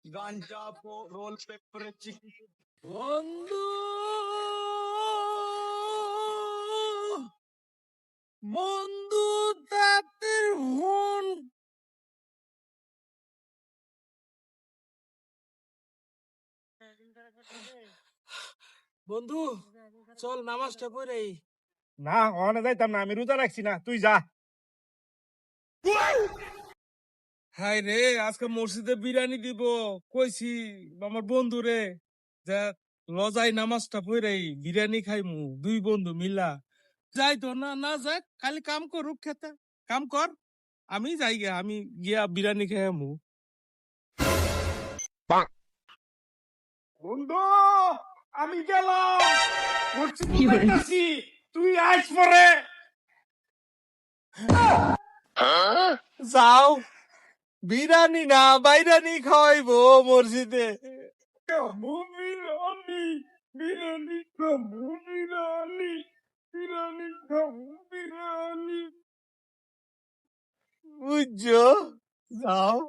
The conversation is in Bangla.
গাঞ্জা রোল পেপার চিকেন। বন্ধু বন্ধু তাদের হন বন্ধু চল নামাজটা পড়ে না ওখানে যাইতাম না, আমি রোজা রাখছি না, তুই যা। হাই রে আজকে মসজিদে বিরিয়ানি দিব কইছি আমার বন্ধু রে যে লজাই নামাজটা পড়ে বিরিয়ানি খাইমু দুই বন্ধু মিলা যাই তো না না যাক খালি কাম করুক খেতে কাম কর আমি যাই গে আমি গিয়া বিরিয়ানি খাইমু বন্ধু আমি গেলাম, যাইতাছি, তুই আইস পরে। যাও বিরিয়ানি না বাইরানি খাওয়াইবো মসজিদে কামু বিরানি, বিরানি কামু বিরানি, বিরানি কামু বিরানি। বুঝছো যাও